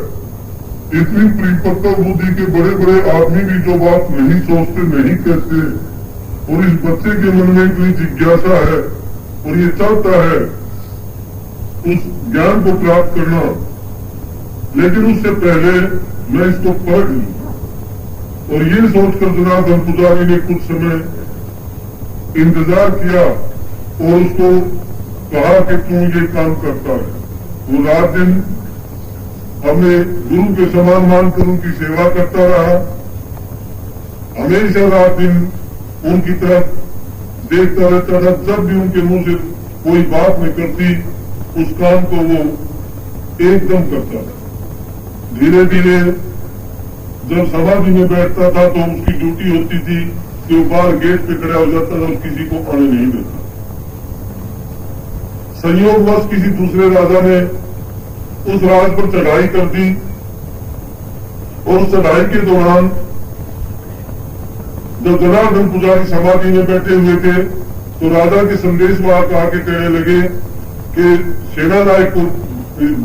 इतनी परिपक्व बुद्धि के बड़े बड़े आदमी भी जो बात नहीं सोचते नहीं कहते, और इस बच्चे के मन में इतनी जिज्ञासा है और ये चाहता है उस ज्ञान को प्राप्त करना, लेकिन उससे पहले मैं इसको पढ़ लूं। और ये सोचकर जनार्दन पुजारी ने कुछ समय इंतजार किया और उसको कहा कि तू ये काम करता है। वो रात दिन अपने गुरु के समान मानकर उनकी सेवा करता रहा, हमेशा रात दिन उनकी तरफ देखता रहता था। जब भी उनके मुंह से कोई बात निकलती उस काम को वो एकदम करता था। धीरे धीरे जब समाधि में बैठता था तो उसकी ड्यूटी होती थी कि वो बाहर गेट पे खड़ा हो जाता था और किसी को आने नहीं देता। संयोगवश किसी दूसरे राजा ने उस राज पर चढ़ाई कर दी और उस चढ़ाई के दौरान जब जनार्दन पुजारी समाधि में बैठे हुए थे तो राजा के संदेशवाहक आके कहने लगे कि सेना नायक को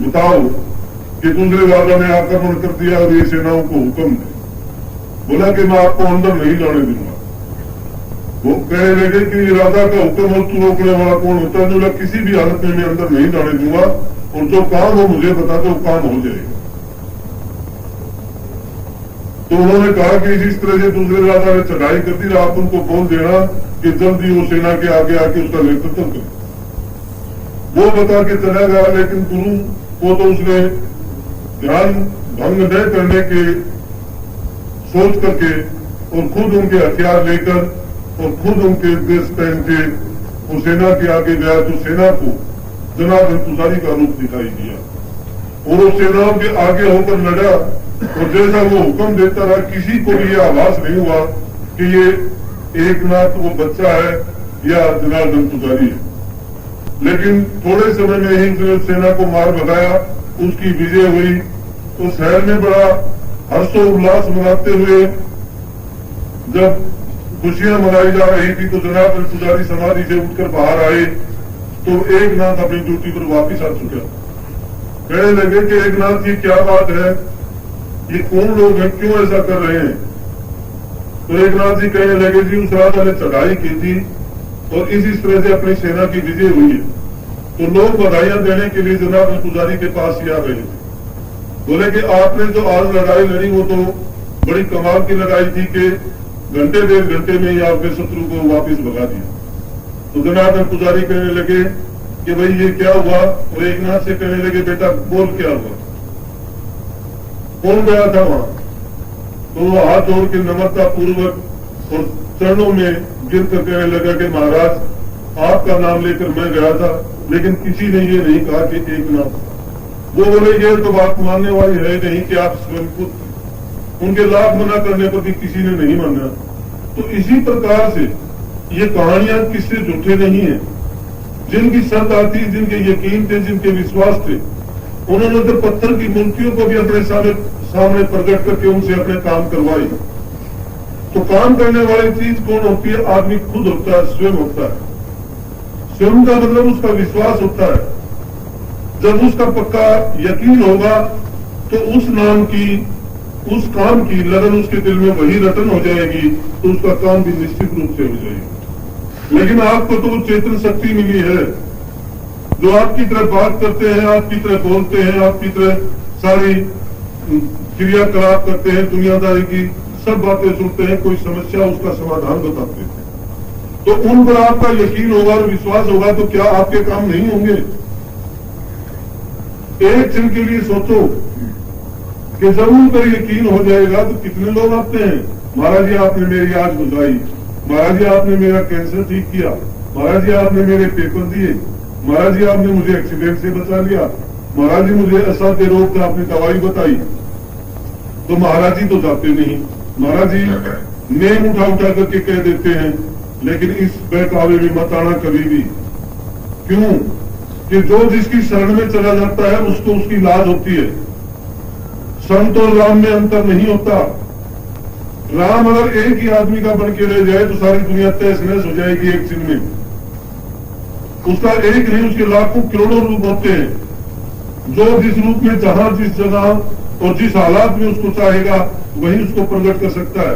बताओ कि दूसरे राजा ने आक्रमण कर दिया और ये सेनाओं को हुक्म दे। बोला कि मैं आपको अंदर नहीं जाने दूंगा। वो कहने लगे कि राजा का हुक्म हो, तू रोकने वाला कौन होता है? बोला किसी भी हालत में मैं अंदर नहीं जाने दूंगा और जो काम हो मुझे बता दो, काम हो जाएगा। तो उन्होंने कहा कि इस तरह से दूसरे राजा ने चढ़ाई कर दी, आप उनको बोल देना कि जल्दी वो सेना के आगे आके उसका नेतृत्व करे। वो बता के चला गया, लेकिन गुरु को तो उसने ध्यान भंग न करने के सोच करके और खुद उनके हथियार लेकर और खुद उनके ड्रेस पहन के वो सेना के आगे गया तो सेना को जनार्दन पुजारी का रूप दिखाई दिया और वो सेनाओं के आगे होकर लड़ा। और जैसा वो हुक्म देता रहा, किसी को भी यह आभास नहीं हुआ कि ये एकनाथ वो बच्चा है या जनार्दन पुजारी है। लेकिन थोड़े समय में ही उसने सेना को मार भगाया, उसकी विजय हुई। तो शहर में बड़ा हर्षोल्लास मनाते हुए जब खुशियां मनाई जा रही थी तो जनार्दन पुजारी समाधि से उठकर बाहर आए तो एकनाथ अपनी ड्यूटी पर वापिस आ चुका। कहने लगे कि एकनाथ ये क्या बात है, ये कौन लोग हैं, क्यों ऐसा कर रहे हैं? तो एकनाथ जी कहने लगे जी उस राजा ने चढ़ाई की थी और इस तरह से अपनी सेना की विजय हुई है, तो लोग बधाइयां देने के लिए जनार्दन पुजारी के पास ही आ गए थे। बोले कि आपने जो आज लड़ाई लड़ी वो तो बड़ी कमाल की लड़ाई थी कि घंटे डेढ़ घंटे में ही आपने शत्रु को वापिस भगा दिया। तो जनार्दन पुजारी कहने लगे कि भाई ये क्या हुआ? और एकनाथ से कहने लगे बेटा बोल क्या हुआ, कौन गया था वहां? तो वो हाथ जोड़ के नम्रता पूर्वक और चरणों में गिर कर कहने लगा कि महाराज आपका नाम लेकर मैं गया था, लेकिन किसी ने ये नहीं कहा कि एकनाथ। वो बोले ये तो बात मानने वाली है नहीं कि आप स्वयं खुद। उनके लाभ मना करने पर भी किसी ने नहीं माना। तो इसी प्रकार से ये कहानियां किससे झूठे नहीं है। जिनकी श्रद्धा थी, जिनके यकीन थे, जिनके विश्वास थे, उन्होंने तो पत्थर की मूर्तियों को भी अपने सामने प्रकट करके उनसे अपने काम करवाए। तो काम करने वाली चीज कौन होती है? आदमी खुद होता है, स्वयं होता है। स्वयं का मतलब उसका विश्वास होता है। जब उसका पक्का यकीन होगा तो उस नाम की, उस काम की लगन उसके दिल में वही रटन हो जाएगी, तो उसका काम भी निश्चित रूप से हो जाएगा। लेकिन आपको तो वो चेतन शक्ति मिली है जो आपकी तरह बात करते हैं, आपकी तरह बोलते हैं, आपकी तरह सारी क्रियाकलाप करते हैं, दुनियादारी की सब बातें सुनते हैं, कोई समस्या उसका समाधान बताते हैं। तो उन पर आपका यकीन होगा और विश्वास होगा तो क्या आपके काम नहीं होंगे? एक क्षण के लिए सोचो कि जब उन पर यकीन हो जाएगा तो कितने लोग आते हैं, महाराज जी आपने मेरी आंख बुझाई, महाराज जी आपने मेरा कैंसर ठीक किया, महाराज जी आपने मेरे पेपर दिए, महाराज जी आपने मुझे एक्सीडेंट से बचा लिया, महाराज जी मुझे ऐसा दे रोग था, आपने दवाई बताई। तो महाराज जी तो जाते नहीं, महाराज जी नेम उठा उठा करके कह देते हैं, लेकिन इस बहकावे में मत आना कभी भी। क्यों कि जो जिसकी शरण में चला जाता है उसको उसकी लाज होती है। संत और राम में अंतर नहीं होता। राम अगर एक ही आदमी का बन के रह जाए तो सारी दुनिया तहस नहस हो जाएगी एक दिन में। उसका एक नहीं, उसके लाखों करोड़ों रूप होते हैं। जो जिस रूप में जहां जिस जगह और जिस हालात में उसको चाहेगा वही उसको प्रकट कर सकता है।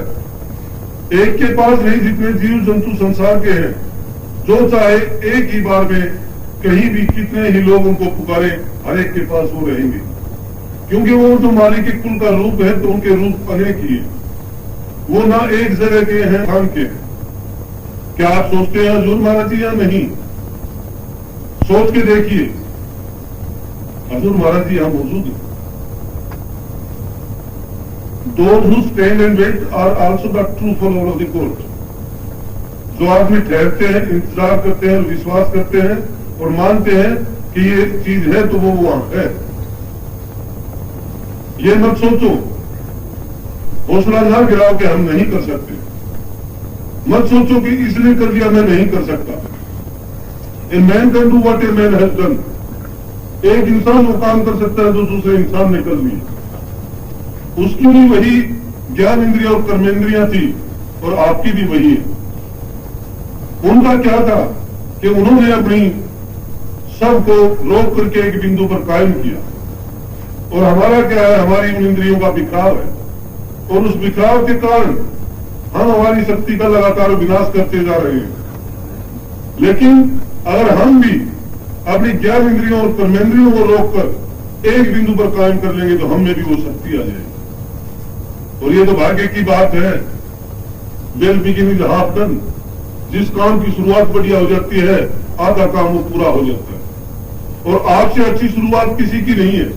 एक के पास नहीं, जितने जीव जंतु संसार के हैं, जो चाहे एक ही बार में कहीं भी कितने ही लोग उनको पुकारे, हर एक के पास वो रहेंगे। क्योंकि वो तो मालिक के कुल का रूप है, तो उनके रूप अनेक ही है। वो ना एक जगह के हैं, स्थान के। क्या आप सोचते हैं हजूर महाराज जी या नहीं? सोच के देखिए, हजूर महाराज जी यहां मौजूद है। Those who stand and wait are also the true followers of the court. जो आदमी ठहरते हैं, इंतजार करते हैं, विश्वास करते हैं और मानते हैं कि ये चीज है तो वो वहां है। ये मत सोचो, हौसला ना गिराओ कि हम नहीं कर सकते। मत सोचो कि इसने कर दिया मैं नहीं कर सकता। A man can do what a man has done. एक इंसान वो काम कर सकता है जो दूसरे इंसान ने कर लिया। उसकी भी वही ज्ञान इंद्रिया और कर्मेंद्रियां थी और आपकी भी वही है। उनका क्या था कि उन्होंने अपनी सबको रोक करके एक बिंदु पर कायम किया। और हमारा क्या है, हमारी उन इंद्रियों का बिखराव है और उस बिखराव के कारण हम हमारी शक्ति का लगातार विनाश करते जा रहे हैं। लेकिन अगर हम भी अपनी ज्ञान इंद्रियों और कर्मेंद्रियों को रोककर एक बिंदु पर कायम कर लेंगे तो हम में भी वो शक्ति आ जाएगी। और ये तो भाग्य की बात है। Well begin is half done. जिस काम की शुरुआत बढ़िया हो जाती है, आधा काम वो पूरा हो जाता है। और आपसे अच्छी शुरुआत किसी की नहीं है।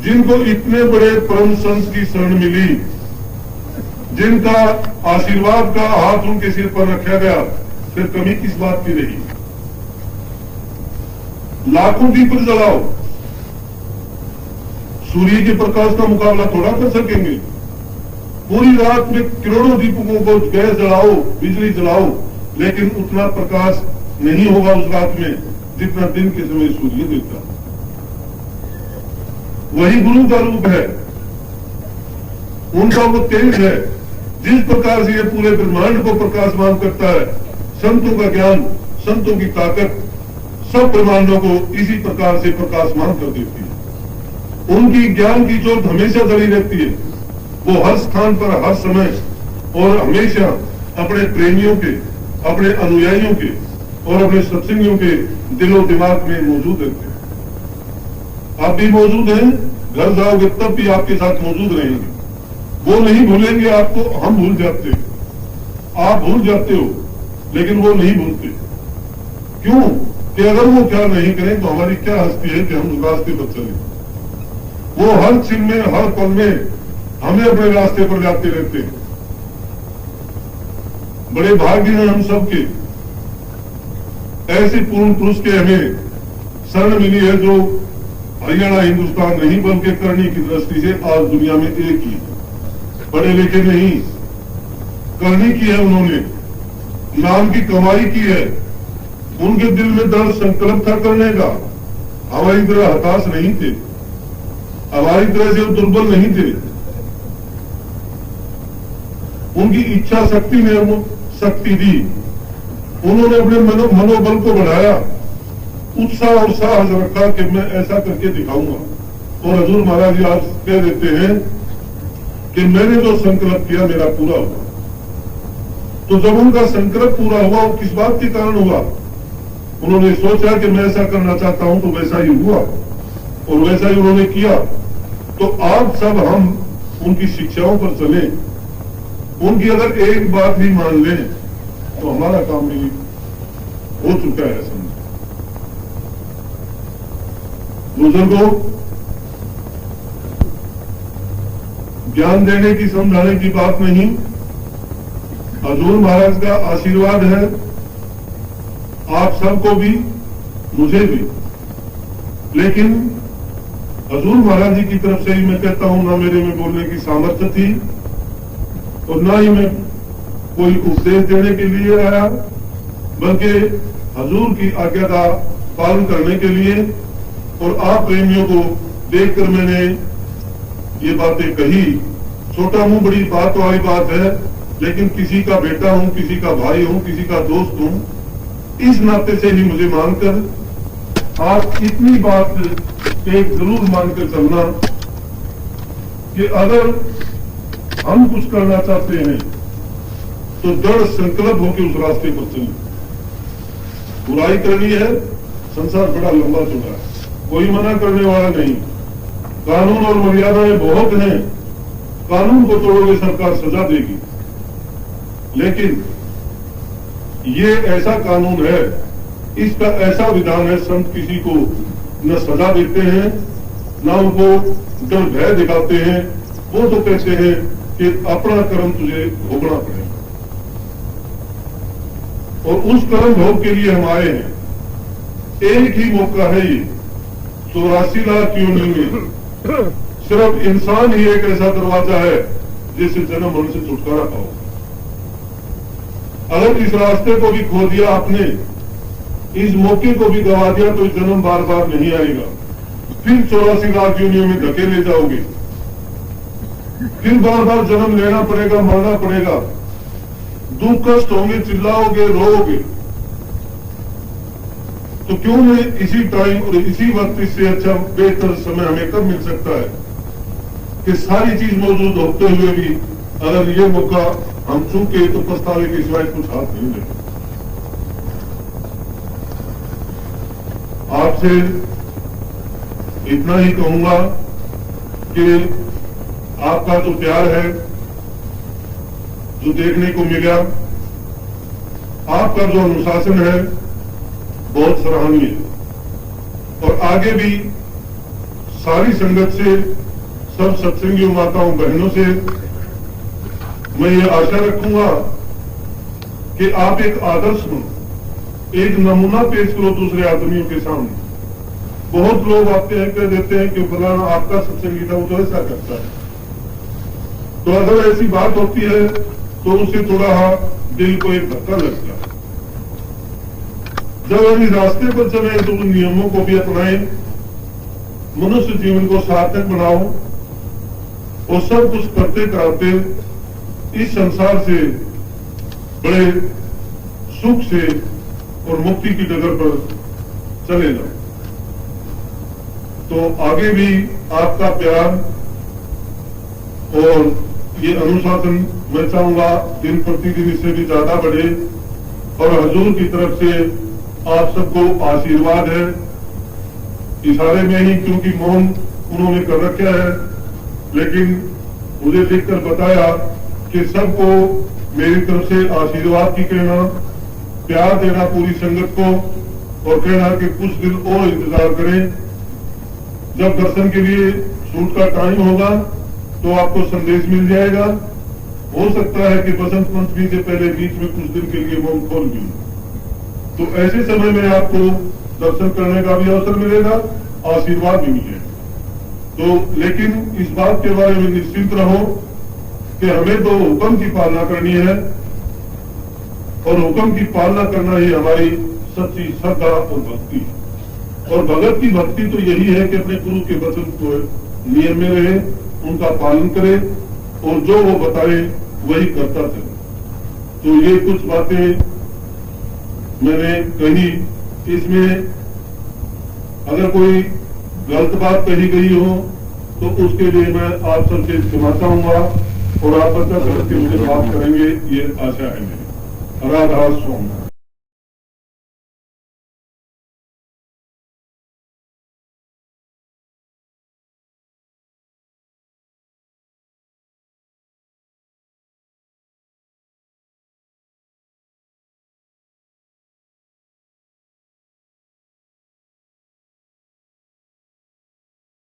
जिनको इतने बड़े परम संत की शरण मिली, जिनका आशीर्वाद का हाथ उनके सिर पर रखा गया, फिर कमी किस बात की रही? लाखों दीप जलाओ, सूर्य के प्रकाश का मुकाबला थोड़ा कर सकेंगे। पूरी रात में करोड़ों दीपकों को गैस जलाओ, बिजली जलाओ, लेकिन उतना प्रकाश नहीं होगा उस रात में जितना दिन के समय सूर्य देता। वही गुरु का रूप है, उनका वो तेज है। जिस प्रकार से ये पूरे ब्रह्मांड को प्रकाशमान करता है, संतों का ज्ञान, संतों की ताकत सब ब्रह्मांडों को इसी प्रकार से प्रकाशमान कर देती है। उनकी ज्ञान की ज्योत हमेशा जली रहती है। वो हर स्थान पर, हर समय और हमेशा अपने प्रेमियों के, अपने अनुयायियों के और अपने सत्संगियों के दिलो दिमाग में मौजूद रहते हैं। आप भी मौजूद हैं, घर जाओगे तब भी आपके साथ मौजूद रहेंगे। वो नहीं भूलेंगे आपको, हम भूल जाते हैं। आप भूल जाते हो लेकिन वो नहीं भूलते। क्यों कि अगर वो क्या नहीं करें तो हमारी क्या हस्ती है कि हम उस रास्ते पर चले। वो हर क्षण में, हर पल में हमें अपने रास्ते पर जाते रहते हैं। बड़े भाग्य हैं हम सबके, ऐसे पूर्ण पुरुष के हमें शरण मिली है जो हरियाणा हिंदुस्तान नहीं बल्कि करनी की दृष्टि से आज दुनिया में एक ही, पढ़े लिखे नहीं, करनी की है उन्होंने, नाम की कमाई की है। उनके दिल में दृढ़ संकल्प था करने का। हमारी तरह हताश नहीं थे, हमारी तरह से वो दुर्बल नहीं थे। उनकी इच्छा शक्ति ने वो शक्ति दी। उन्होंने अपने मनोबल को बढ़ाया, उत्साह और साहस रखा कि मैं ऐसा करके दिखाऊंगा। और हजूर महाराज जी आज कह देते हैं कि मैंने जो संकल्प किया मेरा पूरा हुआ। तो जब उनका संकल्प पूरा हुआ, वो किस बात के कारण हुआ? उन्होंने सोचा कि मैं ऐसा करना चाहता हूं तो वैसा ही हुआ और वैसा ही उन्होंने किया। तो आप सब हम उनकी शिक्षाओं पर चलें, उनकी अगर एक बात भी मान लें तो हमारा काम भी हो चुका है। समझ बुजुर्गों, ज्ञान देने की, समझाने की बात नहीं, हजूर महाराज का आशीर्वाद है आप सबको भी, मुझे भी। लेकिन हजूर महाराज जी की तरफ से ही मैं कहता हूं, ना मेरे में बोलने की सामर्थ्य थी और ना ही मैं कोई उपदेश देने के लिए आया, बल्कि हजूर की आज्ञा का पालन करने के लिए और आप प्रेमियों को देखकर मैंने ये बातें कही। छोटा मुंह बड़ी बात वाली बात है, लेकिन किसी का बेटा हूं, किसी का भाई हूं, किसी का दोस्त हूं, इस नाते से ही मुझे मानकर आप इतनी बात एक जरूर मानकर चलना कि अगर हम कुछ करना चाहते हैं तो दृढ़ संकल्प होकर उस रास्ते पर चलें। बुराई करनी है, संसार बड़ा लंबा चौड़ा है, कोई मना करने वाला नहीं। कानून और मर्यादाएं बहुत हैं, कानून को तोड़ोगे सरकार सजा देगी, लेकिन ये ऐसा कानून है, इसका ऐसा विधान है, संत किसी को न सजा देते हैं न उनको डर भय दिखाते हैं। वो तो कहते हैं कि अपना कर्म तुझे भोगना पड़ेगा, और उस कर्म भोग के लिए हम आए हैं। एक ही मौका है ये 84 लाख योनि में सिर्फ इंसान ही एक ऐसा दरवाजा है जिससे जन्म होने से छुटकारा पाओ। अगर इस रास्ते को भी खो दिया आपने, इस मौके को भी गवा दिया, तो जन्म बार बार नहीं आएगा। फिर 84 लाख योनियों में धकेले जाओगे, फिर बार बार जन्म लेना पड़ेगा, मरना पड़ेगा, दुख कष्ट होंगे, चिल्लाओगे, रोओगे। तो क्यों नहीं इसी टाइम और इसी वक्त इससे अच्छा बेहतर समय हमें कब मिल सकता है कि सारी चीज मौजूद होते हुए भी अगर ये मौका हम चूके तो पछतावे के सिवाय कुछ हाथ नहीं लेते। आपसे इतना ही कहूंगा कि आपका जो प्यार है, जो देखने को मिला, आपका जो अनुशासन है, बहुत सराहनीय है। और आगे भी सारी संगत से, सब सत्संगियों, माताओं, बहनों से मैं ये आशा रखूंगा कि आप एक आदर्श बनो, एक नमूना पेश करो दूसरे आदमियों के सामने। बहुत लोग आते हैं, कह देते हैं कि फलाना आपका सत्संगी था, वो तो ऐसा करता है। तो अगर ऐसी बात होती है तो उससे थोड़ा दिल को एक धक्का लगता है। जब हम इस रास्ते पर चले तो उन नियमों को भी अपनाएं, मनुष्य जीवन को सार्थक बनाओ और सब कुछ करते कराते इस संसार से बड़े सुख से और मुक्ति की डगर पर चले जाओ। तो आगे भी आपका प्यार और ये अनुशासन मैं चाहूंगा दिन प्रतिदिन इससे भी ज्यादा बढ़े, और हजूर की तरफ से आप सबको आशीर्वाद है। इशारे में ही, क्योंकि मौन उन्होंने कर रखा है, लेकिन मुझे लिखकर बताया कि सबको मेरी तरफ से आशीर्वाद की कहना, प्यार देना पूरी संगत को, और कहना कि कुछ दिन और इंतजार करें। जब दर्शन के लिए शूट का टाइम होगा तो आपको संदेश मिल जाएगा। हो सकता है कि बसंत पंचमी से पहले बीच में कुछ दिन के लिए मौन खोल भी, तो ऐसे समय में आपको दर्शन करने का भी अवसर मिलेगा, आशीर्वाद भी मिलेगा। तो लेकिन इस बात के बारे में निश्चिंत रहो कि हमें तो हुक्म की पालना करनी है, और हुक्म की पालना करना ही हमारी सच्ची श्रद्धा और भक्ति है। और भगत की भक्ति तो यही है कि अपने गुरु के वचन को नियम में रहे, उनका पालन करे, और जो वो बताए वही करता चले। तो ये कुछ बातें मैंने कही, इसमें अगर कोई गलत बात कही गई हो तो उसके लिए मैं आप सबसे क्षमा चाहूंगा, और आप अच्छा करके मुझे बात करेंगे, ये आशा है मेरी। राधा स्वामी।